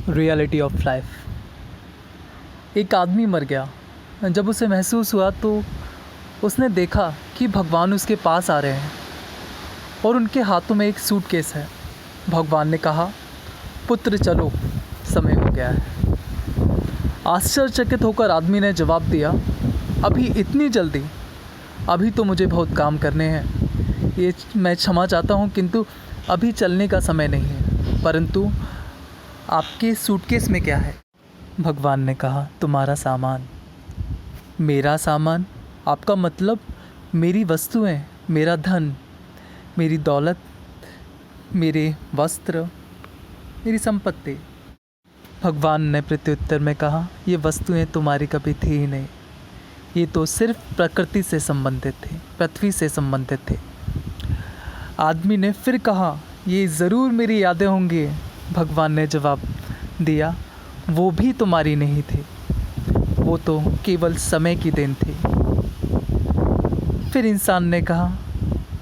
Reality of life. एक आदमी मर गया। जब उसे महसूस हुआ तो उसने देखा कि भगवान उसके पास आ रहे हैं और उनके हाथों में एक सूटकेस है। भगवान ने कहा, पुत्र चलो, समय हो गया है। आश्चर्यचकित होकर आदमी ने जवाब दिया, अभी इतनी जल्दी? अभी तो मुझे बहुत काम करने हैं। ये मैं क्षमा चाहता हूँ, किंतु अभी चलने का समय नहीं है। परंतु आपके सूटकेस में क्या है? भगवान ने कहा, तुम्हारा सामान। मेरा सामान? आपका मतलब मेरी वस्तुएं, मेरा धन, मेरी दौलत, मेरे वस्त्र, मेरी संपत्ति। भगवान ने प्रत्युत्तर में कहा, ये वस्तुएं तुम्हारी कभी थी ही नहीं। ये तो सिर्फ प्रकृति से संबंधित थे, पृथ्वी से संबंधित थे। आदमी ने फिर कहा, ये ज़रूर मेरी यादें होंगी। भगवान ने जवाब दिया, वो भी तुम्हारी नहीं थी, वो तो केवल समय की देन थी। फिर इंसान ने कहा,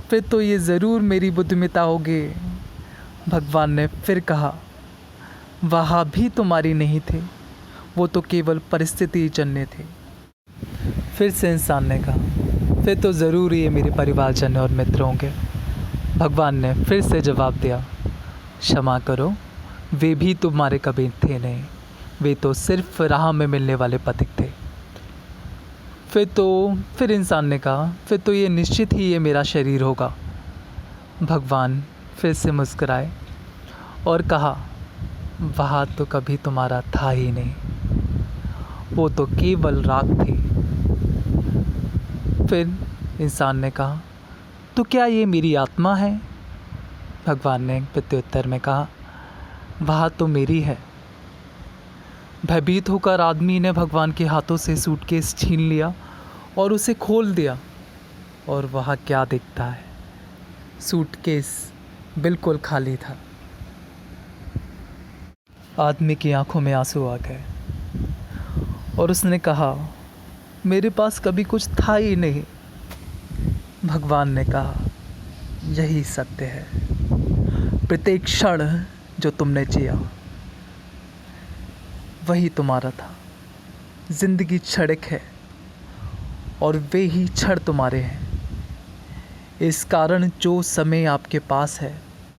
फिर तो ये ज़रूर मेरी बुद्धिमत्ता होगी। भगवान ने फिर कहा, वह भी तुम्हारी नहीं थे, वो तो केवल परिस्थिति जन्य थे। फिर से इंसान ने कहा, फिर तो ज़रूर ये मेरे परिवारजन और मित्र होंगे। भगवान ने फिर से जवाब दिया, क्षमा करो, वे भी तुम्हारे कभी थे नहीं, वे तो सिर्फ राह में मिलने वाले पथिक थे। फिर इंसान ने कहा, फिर तो ये निश्चित ही ये मेरा शरीर होगा। भगवान फिर से मुस्कुराए और कहा, वह तो कभी तुम्हारा था ही नहीं, वो तो केवल राख थी। फिर इंसान ने कहा, तो क्या ये मेरी आत्मा है? भगवान ने प्रत्युत्तर में कहा, वह तो मेरी है। भयभीत होकर आदमी ने भगवान के हाथों से सूटकेस छीन लिया और उसे खोल दिया। और वह क्या दिखता है, सूटकेस बिल्कुल खाली था। आदमी की आंखों में आंसू आ गए और उसने कहा, मेरे पास कभी कुछ था ही नहीं। भगवान ने कहा, यही सत्य है। प्रत्येक क्षण जो तुमने जिया वही तुम्हारा था। जिंदगी क्षणिक है और वे ही क्षण तुम्हारे हैं। इस कारण जो समय आपके पास है